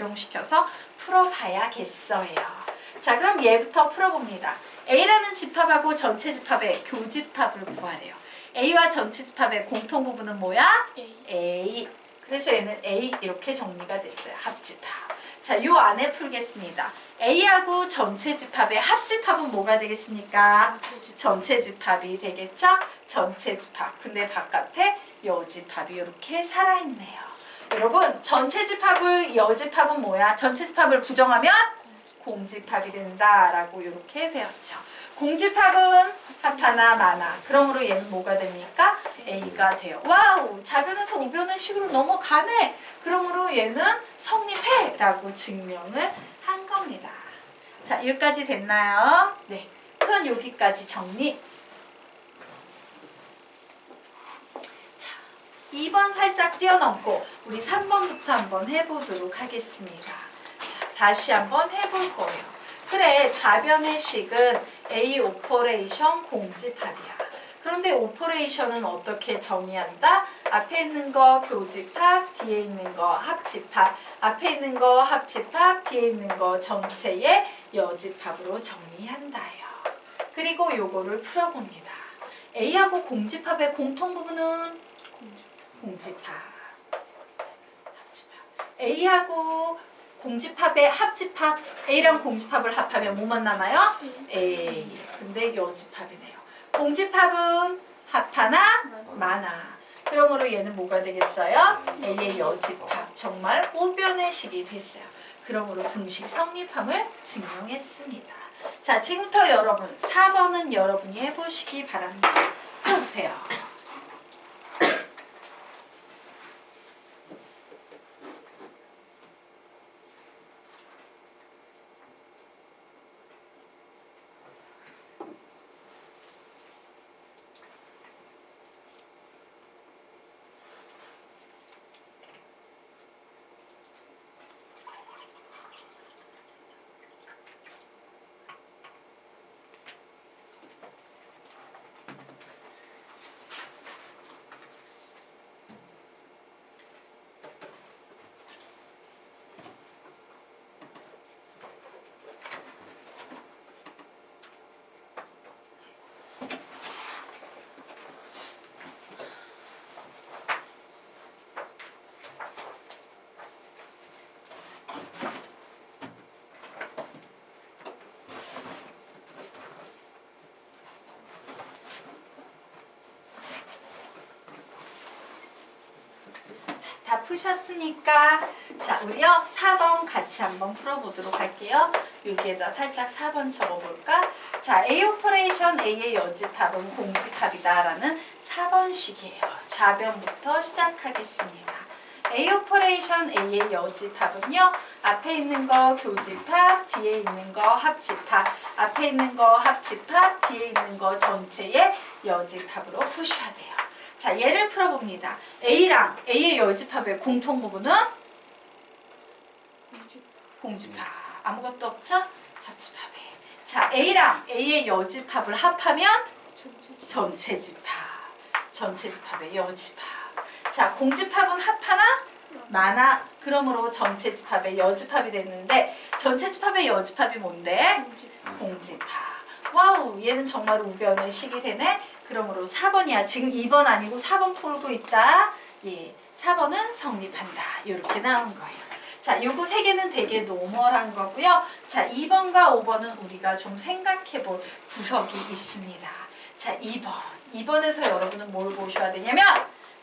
적용시켜서 풀어봐야겠어요. 자, 그럼 얘부터 풀어봅니다. A라는 집합하고 전체 집합의 교집합을 구하래요. A와 전체 집합의 공통 부분은 뭐야? A. 그래서 얘는 A 이렇게 정리가 됐어요. 합집합. 자, 요 안에 풀겠습니다. A하고 전체 집합의 합집합은 뭐가 되겠습니까? 전체 집합이 되겠죠? 전체 집합. 근데 바깥에 여집합이 이렇게 살아있네요. 여러분, 전체 집합을 여집합은 뭐야? 전체 집합을 부정하면 공집합이 된다라고 이렇게 배웠죠. 공집합은 합하나 마나. 그러므로 얘는 뭐가 됩니까? A가 돼요. 와우! 좌변에서 우변의 식으로 넘어가네. 그러므로 얘는 성립해 라고 증명을 한 겁니다. 자, 여기까지 됐나요? 네. 우선 여기까지 정리. 자, 2번 살짝 뛰어넘고 우리 3번부터 한번 해보도록 하겠습니다. 자, 다시 한번 해볼 거예요. 그래, 좌변의 식은 A 오퍼레이션 공집합이야. 그런데 오퍼레이션은 어떻게 정의한다? 앞에 있는 거 교집합, 뒤에 있는 거 합집합, 앞에 있는 거 합집합, 뒤에 있는 거 전체의 여집합으로 정의한다요. 그리고 요거를 풀어봅니다. A하고 공집합의 공통 부분은 공집합, 합집합. A하고 공집합의 합집합, A랑 공집합을 합하면 뭐만 남아요? A. 근데 여집합이네요. 공집합은 합하나 마나. 그러므로 얘는 뭐가 되겠어요? A의 여집합. 정말 우변의 식이 됐어요. 그러므로 등식 성립함을 증명했습니다. 자, 지금부터 여러분 4번은 여러분이 해보시기 바랍니다. 해보세요. 다 푸셨으니까 자, 우리요 4번 같이 한번 풀어보도록 할게요. 여기에다 살짝 4번 적어볼까? 자, A 오퍼레이션 A의 여집합은 공집합이다 라는 4번식이에요. 좌변부터 시작하겠습니다. A 오퍼레이션 A의 여집합은요, 앞에 있는 거 교집합, 뒤에 있는 거 합집합, 앞에 있는 거 합집합, 뒤에 있는 거 전체의 여집합으로 푸셔야 돼요. 자, 얘를 풀어봅니다. A랑 A의 여집합의 공통 부분은 공집합. 아무것도 없죠? 합집합이에요. 자, A랑 A의 여집합을 합하면 전체 집합. 전체 집합의 여집합. 자, 공집합은 합하나? 많아. 그러므로 전체 집합의 여집합이 됐는데 전체 집합의 여집합이 뭔데? 공집합. 와우, 얘는 정말 우변의 식이 되네. 그러므로 4번이야. 지금 2번 아니고 4번 풀고 있다. 예, 4번은 성립한다. 이렇게 나온 거예요. 자, 요거 3개는 되게 노멀한 거고요. 자, 2번과 5번은 우리가 좀 생각해 볼 구석이 있습니다. 자, 2번. 2번에서 여러분은 뭘 보셔야 되냐면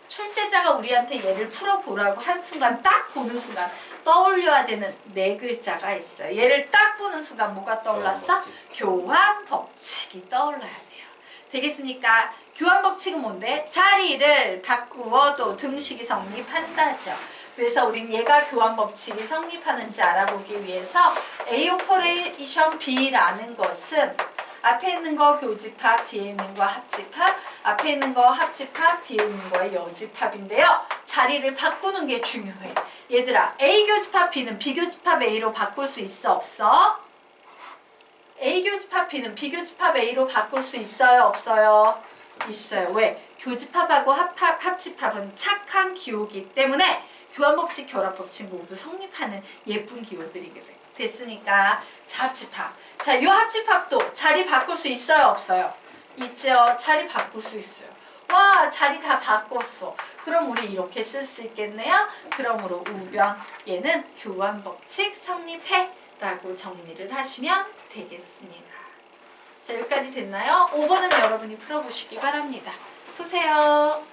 출제자가 우리한테 얘를 풀어보라고 한 순간 딱 보는 순간 떠올려야 되는 4글자가 있어요. 얘를 딱 보는 순간 뭐가 떠올랐어? 교환법칙이 떠올라야 돼요. 되겠습니까? 교환법칙은 뭔데? 자리를 바꾸어도 등식이 성립한다죠. 그래서 우린 얘가 교환법칙이 성립하는지 알아보기 위해서 A 오퍼레이션 B라는 것은 앞에 있는 거 교집합, 뒤에 있는 거 합집합, 앞에 있는 거 합집합, 뒤에 있는 거의 여집합인데요. 자리를 바꾸는 게 중요해. 얘들아, A 교집합 B는 B 교집합 A로 바꿀 수 있어, 없어? A 교집합 B는 B 교집합 A로 바꿀 수 있어요, 없어요? 있어요. 왜? 교집합하고 합집합은 착한 기호기 때문에 교환법칙, 결합법칙 모두 성립하는 예쁜 기호들이게 돼. 됐습니까? 자, 합집합. 자, 이 합집합도 자리 바꿀 수 있어요, 없어요? 있죠. 자리 바꿀 수 있어요. 와, 자리 다 바꿨어. 그럼 우리 이렇게 쓸 수 있겠네요. 그러므로 우변 얘는 교환법칙 성립해 라고 정리를 하시면 되겠습니다. 자, 여기까지 됐나요? 5번은 여러분이 풀어보시기 바랍니다. 보세요.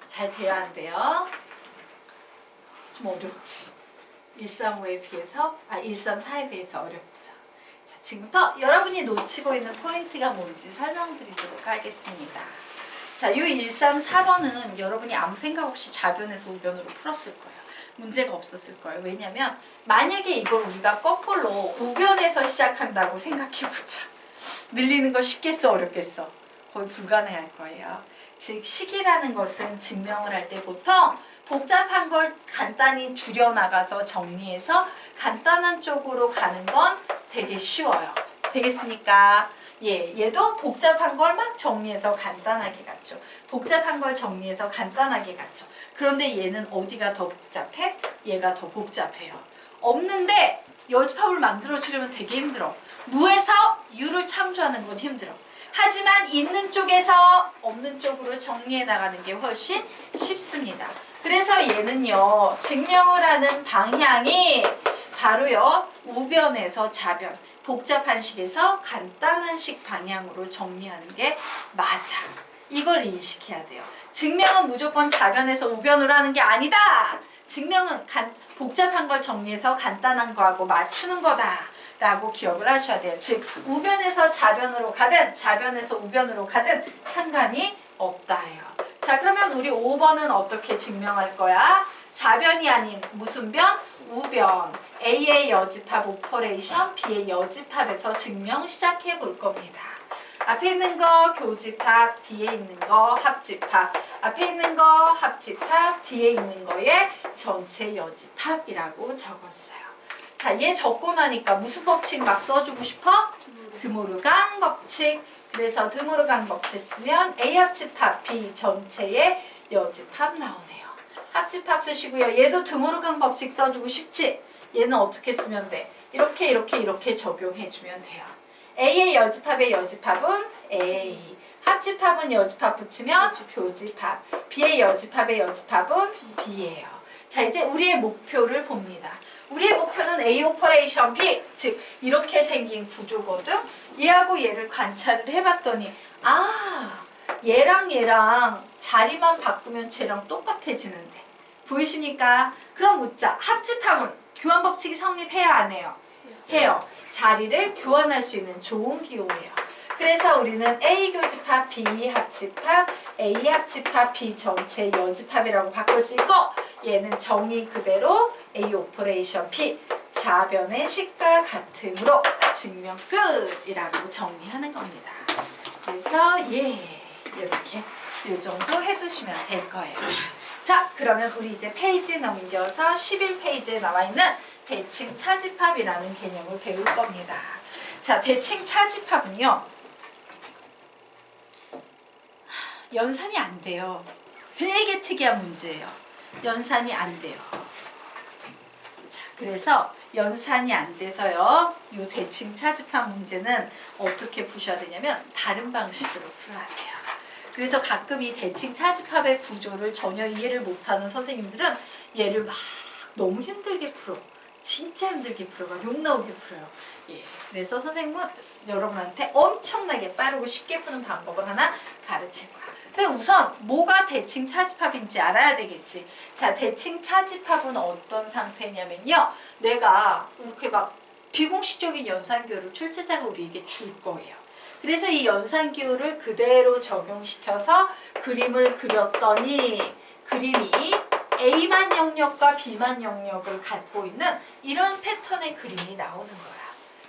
잘 돼야 한대요. 좀 어렵지. 135에 비해서, 134에 비해서 어렵죠. 자, 지금부터 여러분이 놓치고 있는 포인트가 뭔지 설명드리도록 하겠습니다. 자, 이 134번은 여러분이 아무 생각 없이 좌변에서 우변으로 풀었을 거예요. 문제가 없었을 거예요. 왜냐면 만약에 이걸 우리가 거꾸로 우변에서 시작한다고 생각해보자. 늘리는 거 쉽겠어, 어렵겠어? 거의 불가능할 거예요. 즉 식이라는 것은 증명을 할 때 보통 복잡한 걸 간단히 줄여나가서 정리해서 간단한 쪽으로 가는 건 되게 쉬워요. 되겠습니까? 예, 얘도 복잡한 걸 막 정리해서 간단하게 갔죠. 복잡한 걸 정리해서 간단하게 갔죠. 그런데 얘는 어디가 더 복잡해? 얘가 더 복잡해요. 없는데 여집합을 만들어주려면 되게 힘들어. 무에서 유를 창조하는 건 힘들어. 하지만 있는 쪽에서 없는 쪽으로 정리해 나가는 게 훨씬 쉽습니다. 그래서 얘는요, 증명을 하는 방향이 바로요, 우변에서 좌변, 복잡한 식에서 간단한 식 방향으로 정리하는 게 맞아. 이걸 인식해야 돼요. 증명은 무조건 좌변에서 우변으로 하는 게 아니다. 증명은 복잡한 걸 정리해서 간단한 거하고 맞추는 거다. 라고 기억을 하셔야 돼요. 즉 우변에서 좌변으로 가든 좌변에서 우변으로 가든 상관이 없다예요. 자, 그러면 우리 5번은 어떻게 증명할 거야? 좌변이 아닌 무슨 변? 우변. A의 여집합 오퍼레이션, B의 여집합에서 증명 시작해 볼 겁니다. 앞에 있는 거 교집합, 뒤에 있는 거 합집합. 앞에 있는 거 합집합, 뒤에 있는 거에 전체 여집합이라고 적었어요. 자, 얘 적고 나니까 무슨 법칙 막 써주고 싶어? 드모르강 법칙. 그래서 드모르강 법칙 쓰면 A 합집합 B 전체의 여집합 나오네요. 합집합 쓰시고요. 얘도 드모르강 법칙 써주고 싶지? 얘는 어떻게 쓰면 돼? 이렇게 적용해주면 돼요. A의 여집합의 여집합은 A. 합집합은 여집합 붙이면 교집합. B의 여집합의 여집합은 B예요. 자, 이제 우리의 목표를 봅니다. 우리의 목표는 A 오퍼레이션 B, 즉 이렇게 생긴 구조거든. 얘하고 얘를 관찰을 해봤더니 얘랑 자리만 바꾸면 쟤랑 똑같아지는데 보이십니까? 그럼 묻자. 합집합은 교환법칙이 성립해야 안 해요? 해요. 자리를 교환할 수 있는 좋은 기호예요. 그래서 우리는 A 교집합, B 합집합, A 합집합, B 전체 여집합이라고 바꿀 수 있고 얘는 정의 그대로 A 오퍼레이션 B 좌변의 식과 같음으로 증명 끝이라고 정리하는 겁니다. 그래서 이렇게 이 정도 해두시면 될 거예요. 자, 그러면 우리 이제 페이지 넘겨서 11페이지에 나와 있는 대칭 차집합이라는 개념을 배울 겁니다. 자, 대칭 차집합은요, 연산이 안 돼요. 되게 특이한 문제예요. 연산이 안 돼요. 자, 그래서 연산이 안 돼서요, 이 대칭 차집합 문제는 어떻게 푸셔야 되냐면 다른 방식으로 풀어야 돼요. 그래서 가끔 이 대칭 차집합의 구조를 전혀 이해를 못하는 선생님들은 얘를 막 너무 힘들게 풀어. 진짜 힘들게 풀어. 막 욕 나오게 풀어요. 예. 그래서 선생님은 여러분한테 엄청나게 빠르고 쉽게 푸는 방법을 하나 가르칠 거야. 근데 우선 뭐가 대칭 차집합인지 알아야 되겠지. 자, 대칭 차집합은 어떤 상태냐면요. 내가 이렇게 막 비공식적인 연산교를 출제자가 우리에게 줄 거예요. 그래서 이 연산교를 그대로 적용시켜서 그림을 그렸더니 그림이 A만 영역과 B만 영역을 갖고 있는 이런 패턴의 그림이 나오는 거야.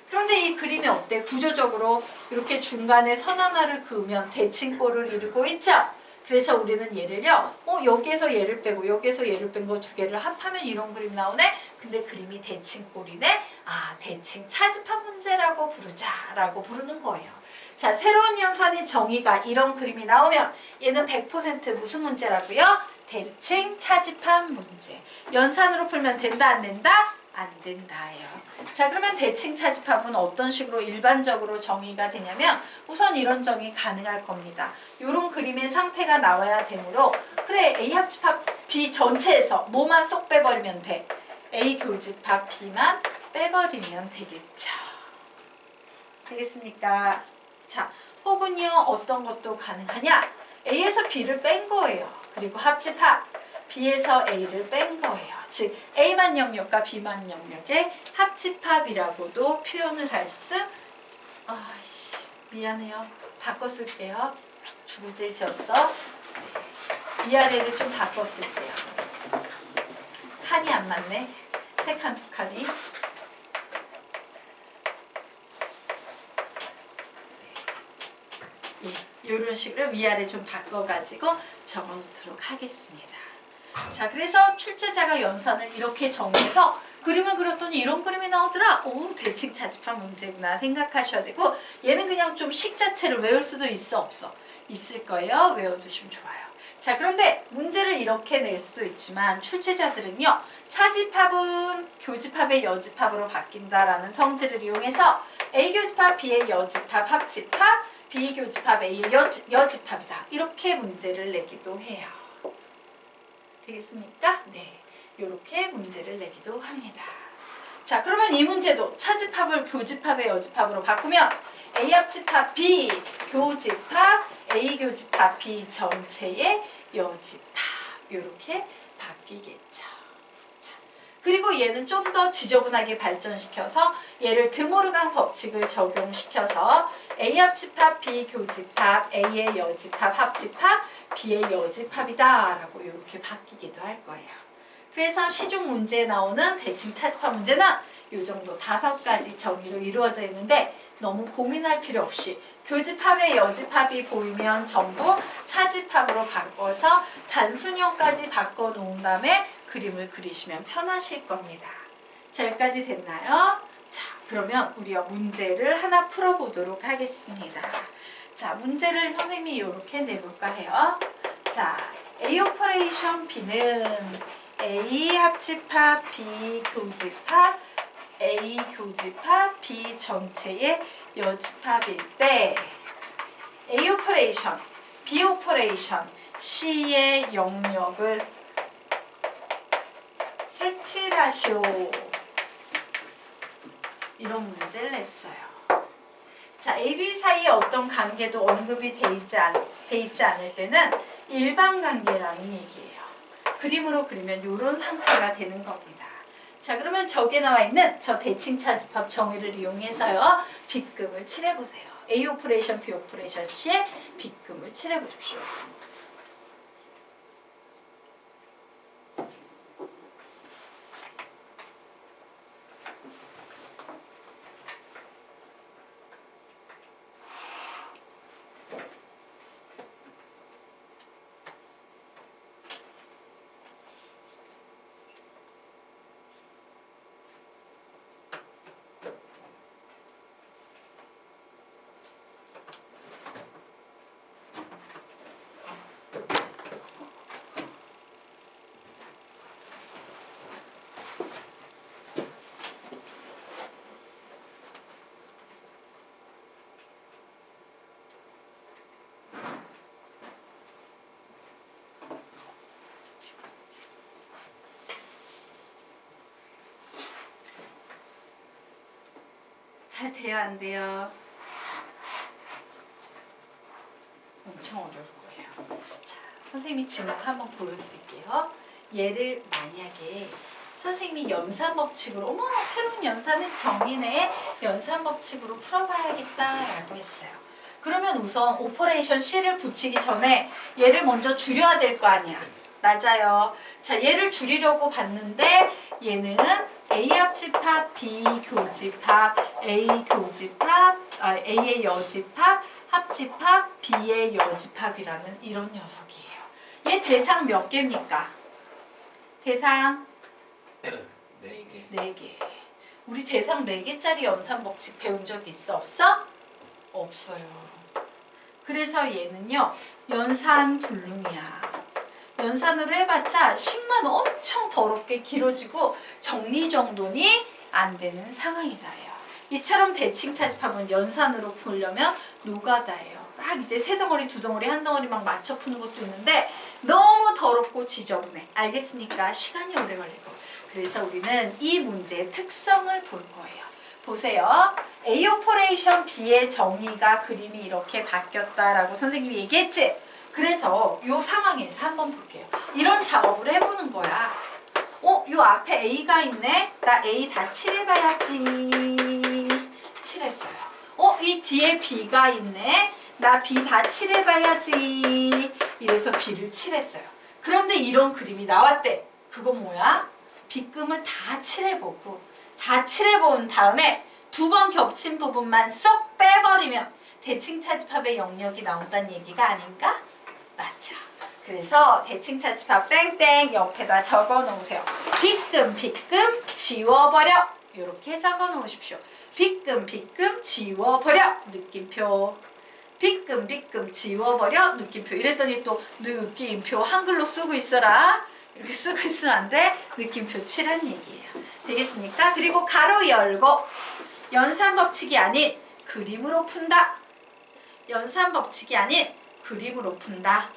그런데 이 그림이 어때? 구조적으로 이렇게 중간에 선 하나를 그으면 대칭꼴을 이루고 있죠? 그래서 우리는 얘를요, 여기에서 얘를 빼고 여기에서 얘를 뺀 거 두 개를 합하면 이런 그림 나오네? 근데 그림이 대칭꼴이네? 아, 대칭 차집합 문제라고 부르자라고 부르는 거예요. 자, 새로운 연산인 정의가 이런 그림이 나오면 얘는 100% 무슨 문제라고요? 대칭 차집합 문제. 연산으로 풀면 된다, 안 된다? 안 된다예요. 자, 그러면 대칭 차집합은 어떤 식으로 일반적으로 정의가 되냐면 우선 이런 정의 가능할 겁니다. 이런 그림의 상태가 나와야 되므로 그래, A 합집합 B 전체에서 뭐만 쏙 빼버리면 돼? A 교집합 B만 빼버리면 되겠죠. 되겠습니까? 자, 혹은요 어떤 것도 가능하냐? A에서 B를 뺀 거예요. 그리고 합집합 B에서 A를 뺀 거예요. 즉 A만 영역과 B만 영역의 합집합이라고도 표현을 할 수. 미안해요. 바꿔 쓸게요. 주구질 지었어. 위아래를 좀 바꿔 쓸게요. 칸이 안 맞네. 세 칸, 두 칸이. 예, 이런 식으로 위아래 좀 바꿔가지고 적어놓도록 하겠습니다. 자, 그래서 출제자가 연산을 이렇게 정해서 그림을 그렸더니 이런 그림이 나오더라. 오, 대칭 차집합 문제구나 생각하셔야 되고, 얘는 그냥 좀 식 자체를 외울 수도 있어, 없어? 있을 거예요. 외워두시면 좋아요. 자, 그런데 문제를 이렇게 낼 수도 있지만 출제자들은요, 차집합은 교집합의 여집합으로 바뀐다라는 성질을 이용해서 A 교집합, B의 여집합, 합집합, B 교집합, A의 여집합이다. 이렇게 문제를 내기도 해요. 되겠습니까? 네, 이렇게 문제를 내기도 합니다. 자, 그러면 이 문제도 차집합을 교집합의 여집합으로 바꾸면 A 합집합 B 교집합 A 교집합 B 전체의 여집합 이렇게 바뀌겠죠. 자, 그리고 얘는 좀 더 지저분하게 발전시켜서 얘를 드모르강 법칙을 적용시켜서 A 합집합 B 교집합 A의 여집합 합집합 B의 여집합이다 라고 이렇게 바뀌기도 할 거예요. 그래서 시중 문제에 나오는 대칭 차집합 문제는 이 정도 5가지 정의로 이루어져 있는데 너무 고민할 필요 없이 교집합의 여집합이 보이면 전부 차집합으로 바꿔서 단순형까지 바꿔놓은 다음에 그림을 그리시면 편하실 겁니다. 자, 여기까지 됐나요? 자, 그러면 우리가 문제를 하나 풀어보도록 하겠습니다. 자, 문제를 선생님이 이렇게 내볼까 해요. 자, A 오퍼레이션 B는 A 합집합 B 교집합 A 교집합 B 전체의 여집합일 때 A 오퍼레이션 B 오퍼레이션 C의 영역을 색칠하시오. 이런 문제를 냈어요. 자, A, B 사이에 어떤 관계도 언급이 돼 있지 않을 때는 일반관계라는 얘기예요. 그림으로 그리면 이런 상태가 되는 겁니다. 자, 그러면 저기에 나와 있는 저 대칭 차집합 정의를 이용해서요, B급을 칠해보세요. A 오퍼레이션, B 오퍼레이션 C의 B급을 칠해보십시오. 잘 돼요, 안 돼요? 엄청 어려울 거예요. 선생님이 지금부터 한번 보여드릴게요. 얘를 만약에 선생님이 연산법칙으로 어머 새로운 연산의 정의네 연산법칙으로 풀어봐야겠다라고 했어요. 그러면 우선 오퍼레이션 C를 붙이기 전에 얘를 먼저 줄여야 될 거 아니야. 맞아요. 자, 얘를 줄이려고 봤는데 얘는 A 합집합, B 교집합, A 교집합, A의 여집합, 합집합, B의 여집합이라는 이런 녀석이에요. 얘 대상 몇 개입니까? 대상 4개. 4개. 우리 대상 4개짜리 연산법칙 배운 적 있어? 없어? 없어요. 그래서 얘는요 연산불능이야. 연산으로 해봤자 10만 엄청 더럽게 길어지고 정리정돈이 안 되는 상황이다. 이처럼 대칭차집합은 연산으로 풀려면 노가다예요. 막 이제 세 덩어리, 두 덩어리, 한 덩어리 막 맞춰 푸는 것도 있는데 너무 더럽고 지저분해. 알겠습니까? 시간이 오래 걸리고. 그래서 우리는 이 문제의 특성을 볼 거예요. 보세요. A 오퍼레이션 B의 정의가 그림이 이렇게 바뀌었다라고 선생님이 얘기했지? 그래서 이 상황에서 한번 볼게요. 이런 작업을 해보는 거야. 요 앞에 A가 있네? 나 A 다 칠해봐야지. 칠했어요. 이 뒤에 B가 있네? 나 B 다 칠해봐야지. 이래서 B를 칠했어요. 그런데 이런 그림이 나왔대. 그건 뭐야? 빗금을 다 칠해보고 다 칠해본 다음에 두 번 겹친 부분만 쏙 빼버리면 대칭차집합의 영역이 나온다는 얘기가 아닌가? 맞죠. 그래서 대칭차집합 땡땡 옆에다 적어 놓으세요. 빗금 지워버려. 이렇게 적어 놓으십시오. 빗금 지워버려. 느낌표. 빗금 지워버려. 느낌표. 이랬더니 또 느낌표 한글로 쓰고 있어라. 이렇게 쓰고 있으면 안 돼. 느낌표 칠한 얘기예요. 되겠습니까? 그리고 가로 열고 연산법칙이 아닌 그림으로 푼다. 연산법칙이 아닌 그림으로 푼다.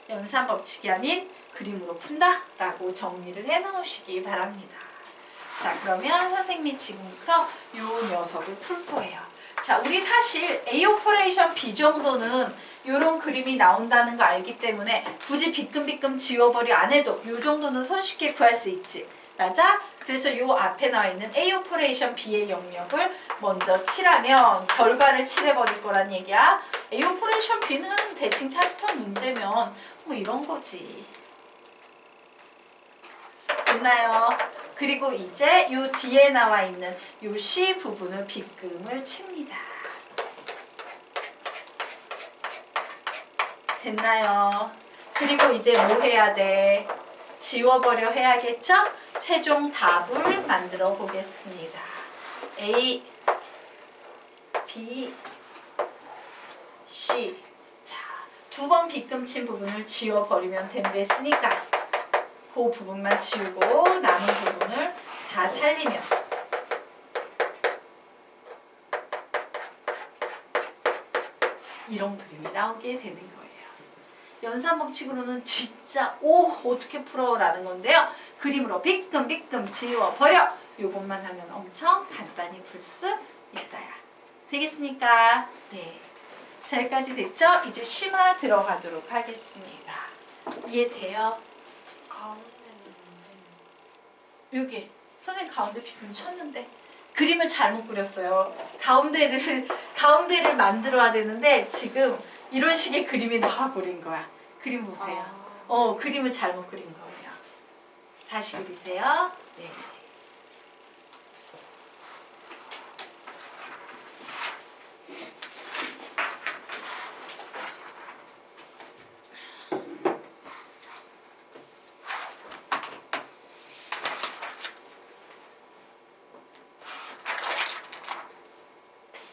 연산법칙이 아닌 그림으로 푼다 라고 정리를 해 놓으시기 바랍니다. 자, 그러면 선생님이 지금부터 이 녀석을 풀 거예요. 자, 우리 사실 A 오퍼레이션 B 정도는 이런 그림이 나온다는 거 알기 때문에 굳이 빗금 지워버려 안 해도 이 정도는 손쉽게 구할 수 있지. 맞아? 그래서 이 앞에 나와 있는 A 오퍼레이션 B의 영역을 먼저 칠하면 결과를 칠해버릴 거란 얘기야. A 오퍼레이션 B는 대칭 차집합 문제면 뭐 이런 거지. 됐나요? 그리고 이제 이 뒤에 나와 있는 이 C 부분을 빗금을 칩니다. 됐나요? 그리고 이제 뭐 해야 돼? 지워버려 해야겠죠? 최종 답을 만들어 보겠습니다. A, B, C. 자, 두 번 빗금 친 부분을 지워버리면 된댔으니까 그 부분만 지우고 남은 부분을 다 살리면 이런 그림이 나오게 되는 거예요. 연산법칙으로는 진짜 어떻게 풀어 라는 건데요. 그림으로 빗금 지워버려. 요것만 하면 엄청 간단히 풀 수 있다야. 되겠습니까? 네. 자, 여기까지 됐죠? 이제 심화 들어가도록 하겠습니다. 이해돼요? 여기 선생님 가운데 빗금 쳤는데 그림을 잘못 그렸어요. 가운데를 만들어야 되는데 지금 이런 식의 그림이 나와버린 거야. 그림 보세요. 그림을 잘못 그린 거예요. 다시 그리세요. 네.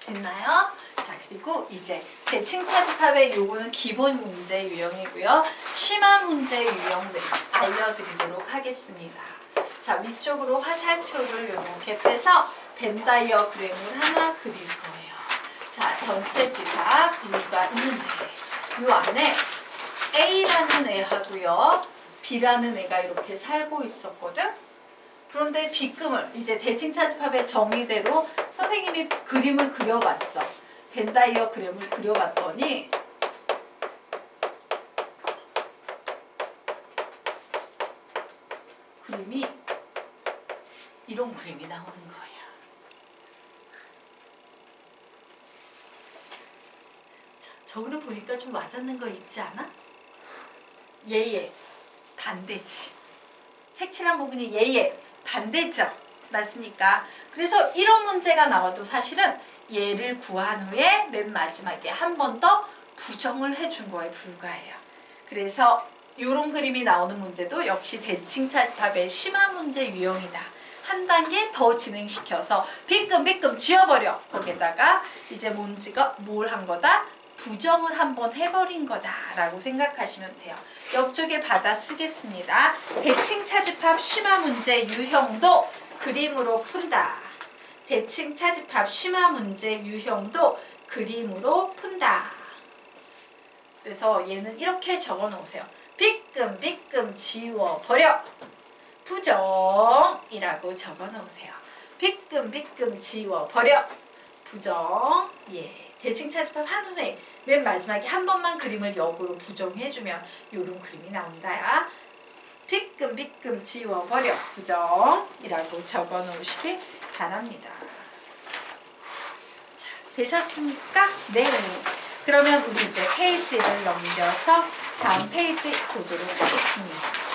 됐나요? 자, 그리고 이제 대칭차집합의 요거는 기본 문제 유형이고요. 심화 문제 유형들 알려드리도록 하겠습니다. 자, 위쪽으로 화살표를 이렇게 빼서 벤 다이어그램을 하나 그릴 거예요. 자, 전체 집합 U가 있는데 요 안에 A라는 애하고요, B라는 애가 이렇게 살고 있었거든. 그런데 빗금을 이제 대칭차집합의 정의대로 선생님이 그림을 그려봤어. 벤 다이어그램을 그려봤더니 그림이 이런 그림이 나오는 거야. 자, 저 그림 보니까 좀 와닿는 거 있지 않아? 얘의 반대지. 색칠한 부분이 얘의 반대죠. 맞습니까? 그래서 이런 문제가 나와도 사실은 얘를 구한 후에 맨 마지막에 한 번 더 부정을 해준 거에 불과해요. 그래서 이런 그림이 나오는 문제도 역시 대칭 차집합의 심화 문제 유형이다. 한 단계 더 진행시켜서 비끔비끔 지워버려. 거기에다가 이제 문제가 뭘 한 거다? 부정을 한번 해버린 거다라고 생각하시면 돼요. 옆쪽에 받아 쓰겠습니다. 대칭 차집합 심화 문제 유형도 그림으로 푼다. 대칭 차집합 심화 문제 유형도 그림으로 푼다. 그래서 얘는 이렇게 적어 놓으세요. 비끔비끔 지워버려. 부정이라고 적어 놓으세요. 비끔비끔 지워버려. 부정. 예. 대칭 차집합 한 후에 맨 마지막에 한 번만 그림을 역으로 부정해주면 요런 그림이 나온다야. 비끔비끔 지워버려. 부정이라고 적어 놓으시기 바랍니다. 자, 되셨습니까? 네. 그러면 우리 이제 페이지를 넘겨서 다음 페이지 보도록 하겠습니다.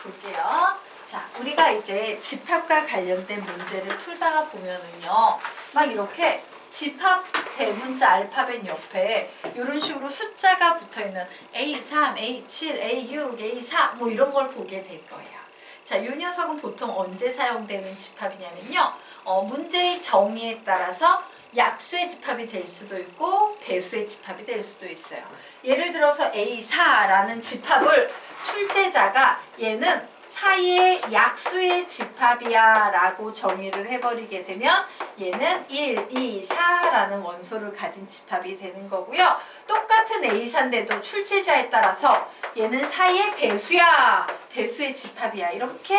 볼게요. 자, 우리가 이제 집합과 관련된 문제를 풀다가 보면은요, 막 이렇게 집합 대문자 알파벳 옆에 이런 식으로 숫자가 붙어 있는 A3, A7, A6, A4 뭐 이런 걸 보게 될 거예요. 자, 이 녀석은 보통 언제 사용되는 집합이냐면요, 문제의 정의에 따라서 약수의 집합이 될 수도 있고 배수의 집합이 될 수도 있어요. 예를 들어서 A4라는 집합을 출제자가 얘는 사이의 약수의 집합이야 라고 정의를 해버리게 되면 얘는 1, 2, 4라는 원소를 가진 집합이 되는 거고요. 똑같은 A4인데도 출제자에 따라서 얘는 사이의 배수야, 배수의 집합이야 이렇게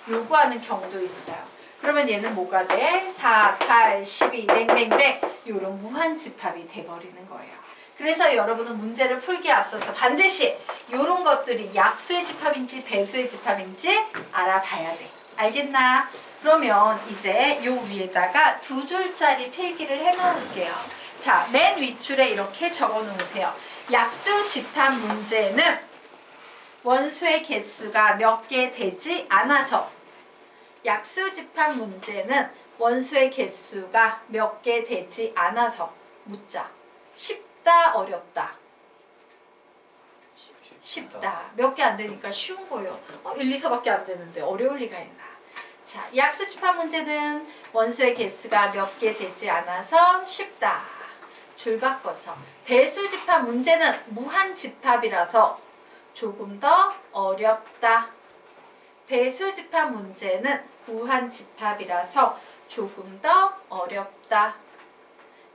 요구하는 경우도 있어요. 그러면 얘는 뭐가 돼? 4, 8, 12, 땡땡땡 이런 무한 집합이 돼버리는 거예요. 그래서 여러분은 문제를 풀기에 앞서서 반드시 이런 것들이 약수의 집합인지 배수의 집합인지 알아봐야 돼. 알겠나? 그러면 이제 요 위에다가 두 줄짜리 필기를 해놓을게요. 자, 맨 윗줄에 이렇게 적어 놓으세요. 약수 집합 문제는 원소의 개수가 몇 개 되지 않아서 약수 집합 문제는 원소의 개수가 몇 개 되지 않아서 묻자. 쉽다, 어렵다? 쉽다. 몇 개 안 되니까 쉬운 거예요. 1, 2서밖에 안 되는데 어려울 리가 있나. 자, 약수 집합 문제는 원소의 개수가 몇 개 되지 않아서 쉽다. 줄 바꿔서. 배수 집합 문제는 무한 집합이라서 조금 더 어렵다. 배수 집합 문제는 무한 집합이라서 조금 더 어렵다.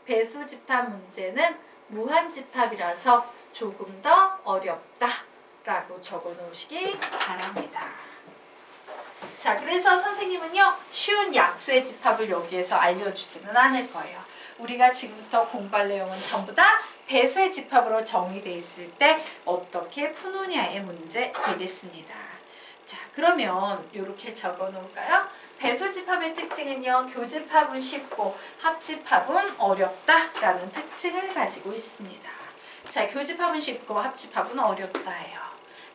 배수 집합 문제는 무한 집합이라서 조금 더 어렵다 라고 적어 놓으시기 바랍니다. 자, 그래서 선생님은요, 쉬운 약수의 집합을 여기에서 알려주지는 않을 거예요. 우리가 지금부터 공부할 내용은 전부 다 배수의 집합으로 정의되어 있을 때 어떻게 푸느냐의 문제 되겠습니다. 자, 그러면 이렇게 적어 놓을까요? 배수 집합의 특징은요, 교집합은 쉽고 합집합은 어렵다라는 특징을 가지고 있습니다. 자, 교집합은 쉽고 합집합은 어렵다예요.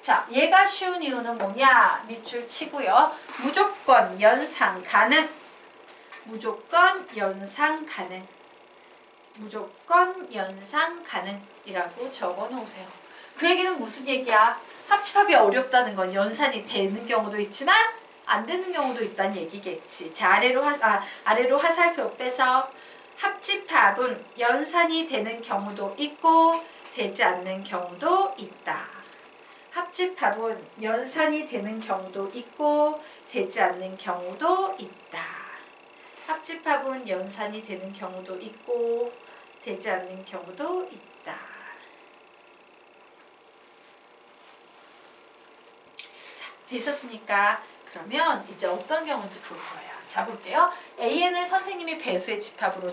자, 얘가 쉬운 이유는 뭐냐? 밑줄 치고요. 무조건 연상 가능. 무조건 연상 가능. 무조건 연상 가능이라고 적어 놓으세요. 그 얘기는 무슨 얘기야? 합집합이 어렵다는 건 연산이 되는 경우도 있지만 안 되는 경우도 있다는 얘기겠지. 자, 아래로 화살표 빼서 합집합은 연산이 되는 경우도 있고 되지 않는 경우도 있다. 합집합은 연산이 되는 경우도 있고 되지 않는 경우도 있다. 합집합은 연산이 되는 경우도 있고 되지 않는 경우도 있다. 자, 되셨습니까? 그러면 이제 어떤 경우인지 볼 거예요. 자 볼게요. AN을 선생님이 배수의 집합으로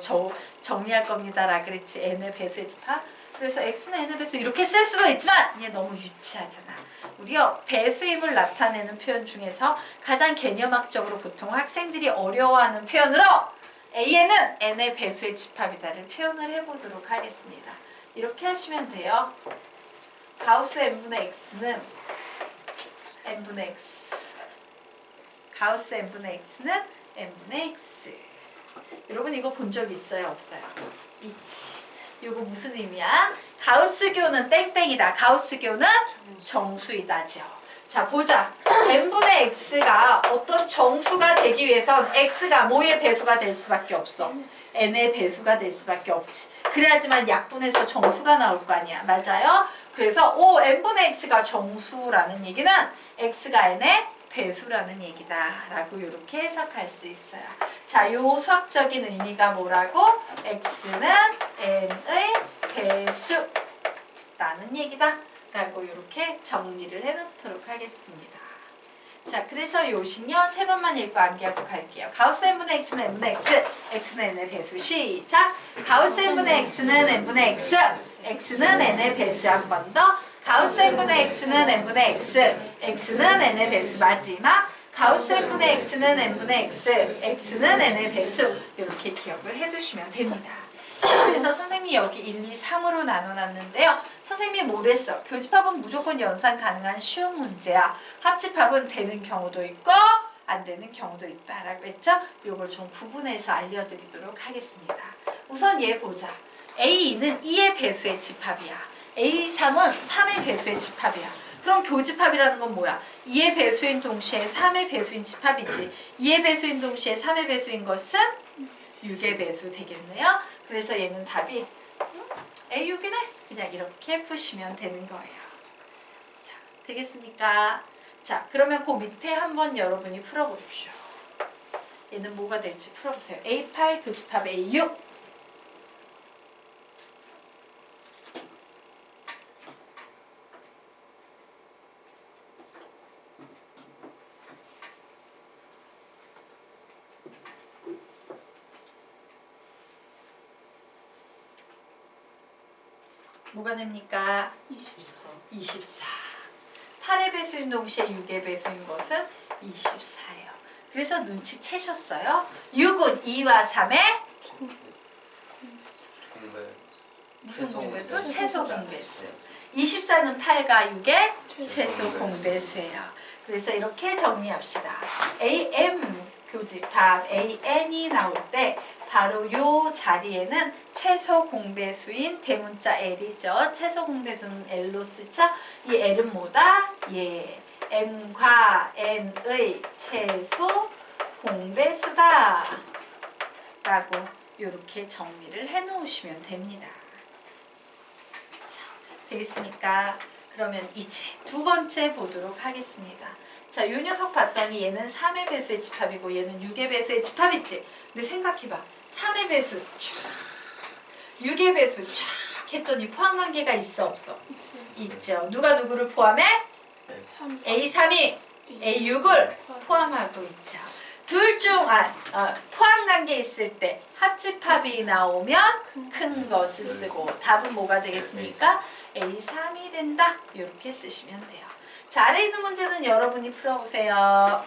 정리할 겁니다라 그랬지. N의 배수의 집합. 그래서 X는 N의 배수 이렇게 쓸 수도 있지만 얘 너무 유치하잖아. 우리요 배수임을 나타내는 표현 중에서 가장 개념학적으로 보통 학생들이 어려워하는 표현으로 AN은 N의 배수의 집합이다를 표현을 해보도록 하겠습니다. 이렇게 하시면 돼요. 가우스 n분의 x는 n분의 x 가우스 n분의 x는 n분의 x. 여러분 이거 본 적 있어요? 없어요? 있지. 이거 무슨 의미야? 가우스교는 땡땡이다. 가우스교는 정수이다죠. 자 보자. n분의 x가 어떤 정수가 되기 위해선 x가 뭐의 배수가 될 수밖에 없어? n의 배수가 될 수밖에 없지. 그래야지만 약분해서 정수가 나올 거 아니야. 맞아요? 그래서 n분의 x가 정수라는 얘기는 x가 n의 배수라는 얘기다 라고 이렇게 해석할 수 있어요. 자, 요 수학적인 의미가 뭐라고? x는 n의 배수라는 얘기다 라고 이렇게 정리를 해놓도록 하겠습니다. 자, 그래서 요식요 세 번만 읽고 암기하고 갈게요. 가우스 n분의 x는 n분의 x, x는 n의 배수. 시작! 가우스 n분의 x는 n분의 x, x는 n의 배수. 한 번 더. 가우스 n분의 x는 n분의 x, x는 n의 배수. 마지막. 가우스 n분의 x는 n분의 x, x는 n의 배수. 이렇게 기억을 해두시면 됩니다. 그래서 선생님이 여기 1, 2, 3으로 나눠놨는데요. 선생님이 뭐랬어? 교집합은 무조건 연산 가능한 쉬운 문제야. 합집합은 되는 경우도 있고 안 되는 경우도 있다라고 했죠? 이걸 좀 구분해서 알려드리도록 하겠습니다. 우선 얘 보자. A2는 2의 배수의 집합이야. A3은 3의 배수의 집합이야. 그럼 교집합이라는 건 뭐야? 2의 배수인 동시에 3의 배수인 집합이지. 2의 배수인 동시에 3의 배수인 것은 6의 배수 되겠네요. 그래서 얘는 답이 A6이네. 그냥 이렇게 푸시면 되는 거예요. 자, 되겠습니까? 자, 그러면 그 밑에 한번 여러분이 풀어보십시오. 얘는 뭐가 될지 풀어보세요. A8 교집합 A6. 뭐가 됩니까? 24. 8의 배수인 동시에 6의 배수인 것은 24예요. 그래서 눈치채셨어요? 6은 2와 3의 무슨 공배수? 최소 공배수. 24는 8과 6의 최소 공배수예요. 그래서 이렇게 정리합시다. AM 교집합 AN이 나올 때 바로 요 자리에는 최소 공배수인 대문자 L이죠. 최소 공배수는 L로 쓰죠. 이 L은 뭐다? 예, N과 N의 최소 공배수다 라고 이렇게 정리를 해 놓으시면 됩니다. 자, 되겠습니까? 그러면 이제 두 번째 보도록 하겠습니다. 자, 요 녀석 봤더니 얘는 3의 배수의 집합이고 얘는 6의 배수의 집합이지. 근데 생각해봐. 3의 배수 쫙, 6의 배수 쫙 했더니 포함관계가 있어 없어? 있죠. 누가 누구를 포함해? A3이 A6을 포함하고 있죠. 둘 중 포함관계 있을 때 합집합이 나오면 큰 것을 쓰고 답은 뭐가 되겠습니까? A3이 된다. 이렇게 쓰시면 돼요. 자, 아래에 있는 문제는 여러분이 풀어보세요.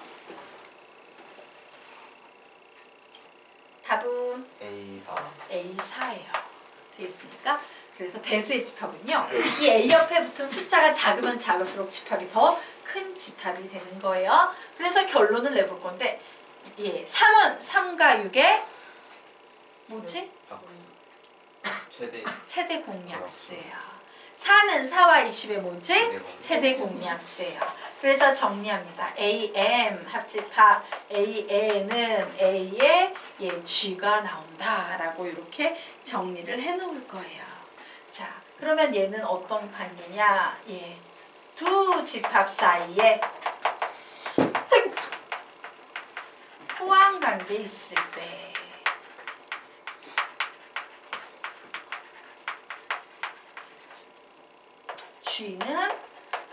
답은 A4예요. 되겠습니까? 그래서 배수의 집합은요. 이 A 옆에 붙은 숫자가 작으면 작을수록 집합이 더 큰 집합이 되는 거예요. 그래서 결론을 내볼 건데 예, 3은 3과 6의 뭐지? 최대 공약수예요. 4는 4와 20의 뭐지? 최대 공약수예요. 그래서 정리합니다. AM 합집합 AN은 A의 G가 나온다 라고 이렇게 정리를 해 놓을 거예요. 자, 그러면 얘는 어떤 관계냐? 예, 두 집합 사이에 포함 관계 있을 때 G는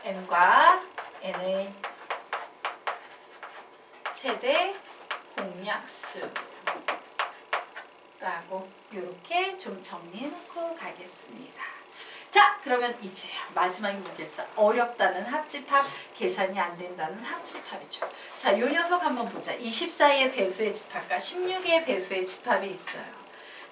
M과 N의 최대 공약수 라고 이렇게 좀 정리해놓고 가겠습니다. 자, 그러면 이제 마지막에 보겠어. 어렵다는 합집합, 계산이 안 된다는 합집합이죠. 자, 이 녀석 한번 보자. 24의 배수의 집합과 16의 배수의 집합이 있어요.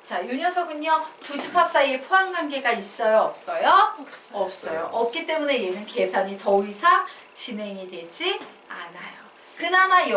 자, 이 녀석은요, 두 집합 사이에 포함관계가 있어요, 없어요? 없어요. 없기 때문에 얘는 계산이 더 이상 진행이 되지 않아요. 그나마